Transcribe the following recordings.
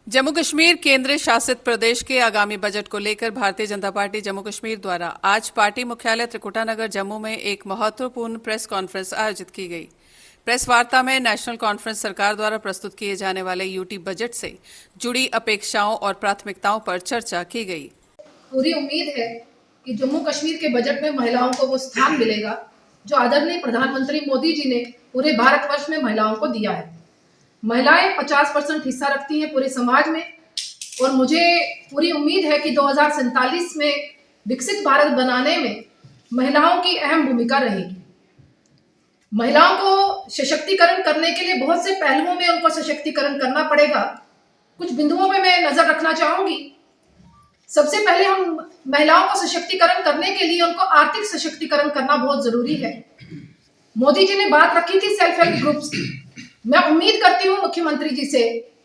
जम्मू कश्मीर केंद्र शासित प्रदेश के आगामी बजट को लेकर भारतीय जनता पार्टी जम्मू कश्मीर द्वारा आज पार्टी मुख्यालय त्रिकुटा नगर जम्मू में एक महत्वपूर्ण प्रेस कॉन्फ्रेंस आयोजित की गई। प्रेस वार्ता में नेशनल कॉन्फ्रेंस सरकार द्वारा प्रस्तुत किए जाने वाले यूटी बजट से जुड़ी अपेक्षाओं और प्राथमिकताओं पर चर्चा की गई। पूरी उम्मीद है कि जम्मू कश्मीर के बजट में महिलाओं को वो स्थान मिलेगा जो आदरणीय प्रधानमंत्री मोदी जी ने पूरे भारतवर्ष में महिलाओं को दिया है। महिलाएं 50% हिस्सा रखती हैं पूरे समाज में और मुझे पूरी उम्मीद है कि 2047 में विकसित भारत बनाने में महिलाओं की अहम भूमिका रहेगी। महिलाओं को सशक्तिकरण करने के लिए बहुत से पहलुओं में उनको सशक्तिकरण करना पड़ेगा। कुछ बिंदुओं पे मैं नजर रखना चाहूंगी। सबसे पहले हम महिलाओं को सशक्तिकरण करने के लिए उनको आर्थिक सशक्तिकरण करना बहुत जरूरी है। मोदी जी ने बात रखी थी सेल्फ हेल्प ग्रुप्स की। मैं उम्मीद करती हूँ मुख्यमंत्री जी से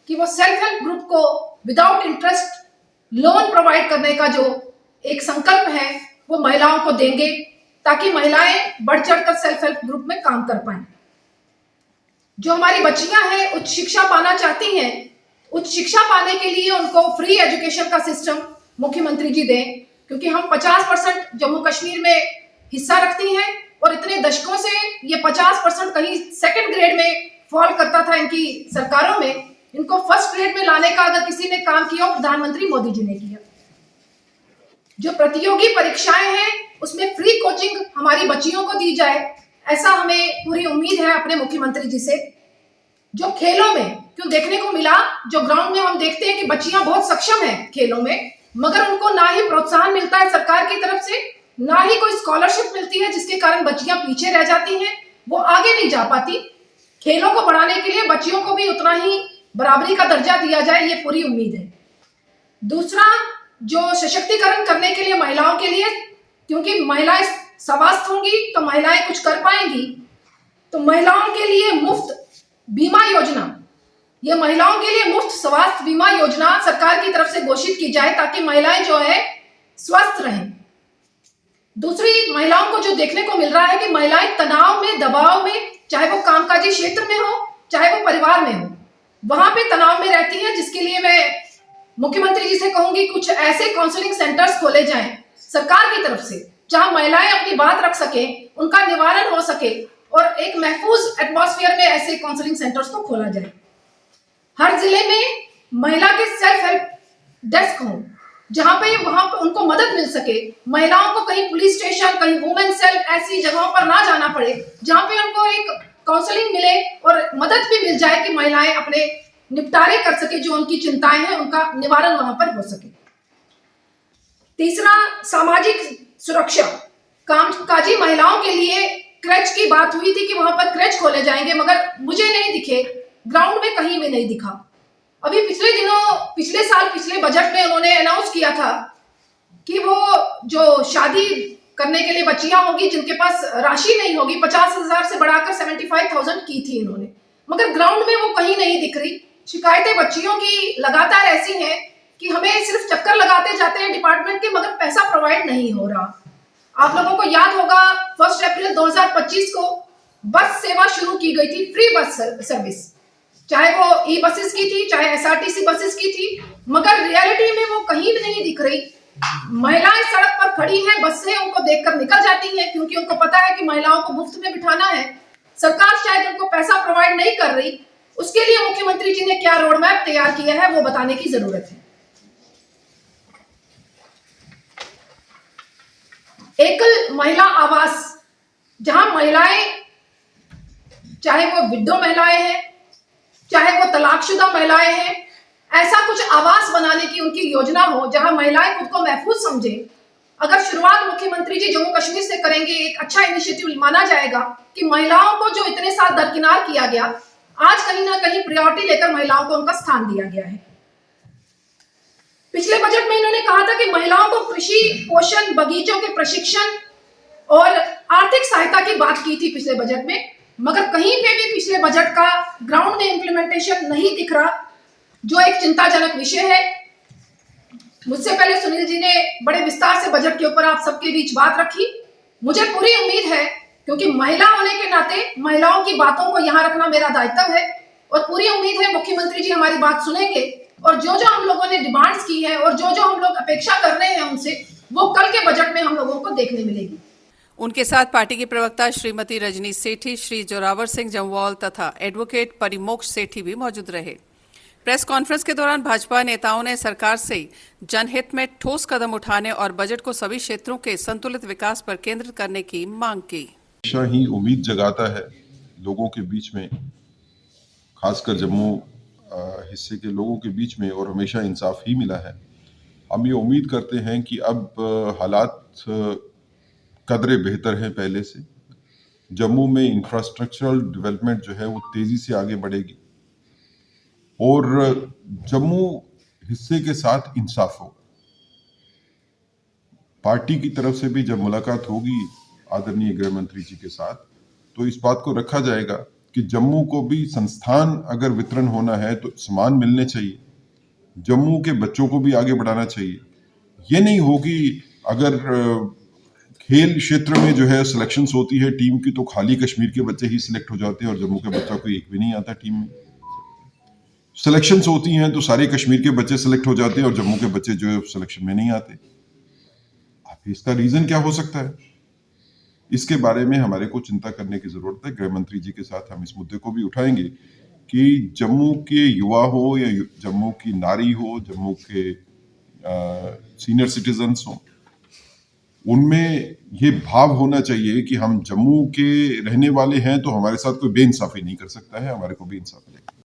कि वो सेल्फ हेल्प ग्रुप को विदाउट इंटरेस्ट लोन प्रोवाइड करने का जो एक संकल्प है वो महिलाओं को देंगे ताकि महिलाएं बढ़ चढ़कर सेल्फ हेल्प ग्रुप में काम कर पाएं। जो हमारी बच्चियां हैं उच्च शिक्षा पाना चाहती हैं, उच्च शिक्षा पाने के लिए उनको फ्री एजुकेशन का सिस्टम मुख्यमंत्री जी दें, क्योंकि हम 50% जम्मू कश्मीर में हिस्सा रखती हैं और इतने दशकों से ये 50% कहीं सेकंड ग्रेड में फॉल करता था इनकी सरकारों में। इनको फर्स्ट ग्रेड में लाने का अगर किसी ने काम किया हो प्रधानमंत्री मोदी जी ने किया। जो प्रतियोगी परीक्षाएं हैं उसमें फ्री कोचिंग हमारी बच्चियों को दी जाए, ऐसा हमें पूरी उम्मीद है अपने मुख्यमंत्री जी से। जो खेलों में क्यों देखने को मिला, जो ग्राउंड में हम देखते हैं कि बच्चियां बहुत सक्षम हैं खेलों में, मगर उनको ना ही प्रोत्साहन मिलता है सरकार की तरफ से, ना ही कोई स्कॉलरशिप मिलती है, जिसके कारण बच्चियां पीछे रह जाती हैं, वो आगे नहीं जा पाती। खेलों को बढ़ाने के लिए बच्चियों को भी उतना ही बराबरी का दर्जा दिया जाए, ये पूरी उम्मीद है। दूसरा, जो सशक्तिकरण करने के लिए महिलाओं के लिए, क्योंकि महिलाएं स्वस्थ होंगी तो महिलाएं कुछ कर पाएंगी, तो महिलाओं के लिए मुफ्त बीमा योजना, ये महिलाओं के लिए मुफ्त स्वास्थ्य बीमा योजना सरकार की तरफ से घोषित की जाए ताकि महिलाएं जो है स्वस्थ रहें। दूसरी, महिलाओं को जो देखने को मिल रहा है कि महिलाएं तनाव में, दबाव में, चाहे वो कामकाजी क्षेत्र में हो चाहे वो परिवार में हो, वहां पे तनाव में रहती हैं, जिसके लिए मैं मुख्यमंत्री जी से कहूंगी कुछ ऐसे काउंसलिंग सेंटर्स खोले जाएं सरकार की तरफ से, जहां महिलाएं अपनी बात रख सकें, उनका निवारण हो सके और एक महफूज एटमॉस्फेयर में ऐसे काउंसलिंग सेंटर्स को खोला जाए। हर जिले में महिला के सेल्फ हेल्प डेस्क हों, जहां पे वहां पर उनको मदद मिल सके। महिलाओं को कहीं पुलिस स्टेशन, कहीं वुमेन सेल, ऐसी जगहों पर ना जाना पड़े, जहां पे उनको एक काउंसलिंग मिले और मदद भी मिल जाए कि महिलाएं अपने निपटारे कर सके, जो उनकी चिंताएं हैं उनका निवारण वहां पर हो सके। तीसरा, सामाजिक सुरक्षा, कामकाजी महिलाओं के लिए क्रेच की बात हुई थी कि वहां पर क्रेच खोले जाएंगे, मगर मुझे नहीं दिखे, ग्राउंड में कहीं भी नहीं दिखा। अभी पिछले दिनों, पिछले साल, पिछले बजट में उन्होंने अनाउंस किया था कि वो जो शादी करने के लिए बच्चियां होंगी जिनके पास राशि नहीं होगी, 50,000 से बढ़ाकर 75,000 की थी इन्होंने, मगर ग्राउंड में वो कहीं नहीं दिख रही। शिकायतें बच्चियों की लगातार ऐसी हैं कि हमें सिर्फ चक्कर लगाते जाते हैं डिपार्टमेंट के, मगर पैसा प्रोवाइड नहीं हो रहा। आप लोगों को याद होगा 1 अप्रैल 2025 को बस सेवा शुरू की गई थी, फ्री बस सर्विस, चाहे वो ई बसेस की थी चाहे एसआरटीसी बसेस की थी, मगर रियलिटी में वो कहीं भी नहीं दिख रही। महिलाएं सड़क पर खड़ी हैं, बस से उनको देखकर निकल जाती हैं, क्योंकि उनको पता है कि महिलाओं को मुफ्त में बिठाना है। सरकार शायद उनको पैसा प्रोवाइड नहीं कर रही। उसके लिए मुख्यमंत्री जी ने क्या रोड मैप तैयार किया है वो बताने की जरूरत है। एकल महिला आवास, जहां महिलाएं, चाहे वो विधवा महिलाएं हैं चाहे वो तलाकशुदा महिलाएं हैं, ऐसा कुछ आवास बनाने की उनकी योजना हो जहां महिलाएं खुद को महफूज समझें। अगर शुरुआत मुख्यमंत्री जी जम्मू कश्मीर से करेंगे, एक अच्छा इनिशिएटिव माना जाएगा कि महिलाओं को जो इतने साल दरकिनार किया गया, आज कहीं ना कहीं प्रायोरिटी लेकर महिलाओं को उनका स्थान दिया गया है। पिछले बजट में इन्होंने कहा था कि महिलाओं को कृषि, पोषण, बगीचों के प्रशिक्षण और आर्थिक सहायता की बात की थी पिछले बजट में, मगर कहीं पे भी पिछले बजट का ग्राउंड में इंप्लीमेंटेशन नहीं दिख रहा, जो एक चिंताजनक विषय है। मुझसे पहले सुनील जी ने बड़े विस्तार से बजट के ऊपर आप सबके बीच बात रखी। मुझे पूरी उम्मीद है, क्योंकि महिला होने के नाते महिलाओं की बातों को यहाँ रखना मेरा दायित्व है, और पूरी उम्मीद है मुख्यमंत्री जी हमारी बात सुनेंगे और जो जो हम लोगों ने डिमांड्स की है और जो जो हम लोग अपेक्षा कर रहे हैं उनसे, वो कल के बजट में हम लोगों को देखने मिलेगी। उनके साथ पार्टी की प्रवक्ता श्रीमती रजनी सेठी, श्री जोरावर सिंह जम्वाल तथा एडवोकेट परिमोक्ष सेठी भी मौजूद रहे। प्रेस कॉन्फ्रेंस के दौरान भाजपा नेताओं ने सरकार से जनहित में ठोस कदम उठाने और बजट को सभी क्षेत्रों के संतुलित विकास पर केंद्रित करने की मांग की। हमेशा ही उम्मीद जगाता है लोगों के बीच में, खासकर जम्मू हिस्से के लोगों के बीच में, और हमेशा इंसाफ ही मिला है। हम ये उम्मीद करते हैं कि अब हालात कदरे बेहतर हैं पहले से। जम्मू में इंफ्रास्ट्रक्चरल डेवलपमेंट जो है वो तेजी से आगे बढ़ेगी और जम्मू हिस्से के साथ इंसाफ हो। पार्टी की तरफ से भी जब मुलाकात होगी आदरणीय गृह मंत्री जी के साथ, तो इस बात को रखा जाएगा कि जम्मू को भी संस्थान अगर वितरण होना है तो समान मिलने चाहिए। जम्मू के बच्चों को भी आगे बढ़ाना चाहिए। ये नहीं हो कि अगर खेल क्षेत्र में जो है सिलेक्शंस होती है टीम की, तो खाली कश्मीर के बच्चे ही सिलेक्ट हो जाते हैं और जम्मू के बच्चा कोई एक भी नहीं आता टीम में। सिलेक्शंस होती हैं तो सारे कश्मीर के बच्चे सिलेक्ट हो जाते हैं और जम्मू के बच्चे जो है सिलेक्शन में नहीं आते। अब इसका रीजन क्या हो सकता है? इसके बारे में हमारे को चिंता करने की जरूरत है। गृह मंत्री जी के साथ हम इस मुद्दे को भी उठाएंगे कि जम्मू के युवा हो या जम्मू की नारी हो, जम्मू के सीनियर सिटीजन्स हो, उनमें ये भाव होना चाहिए कि हम जम्मू के रहने वाले हैं तो हमारे साथ कोई बेइंसाफी नहीं कर सकता है, हमारे को भी इंसाफ मिलेगा।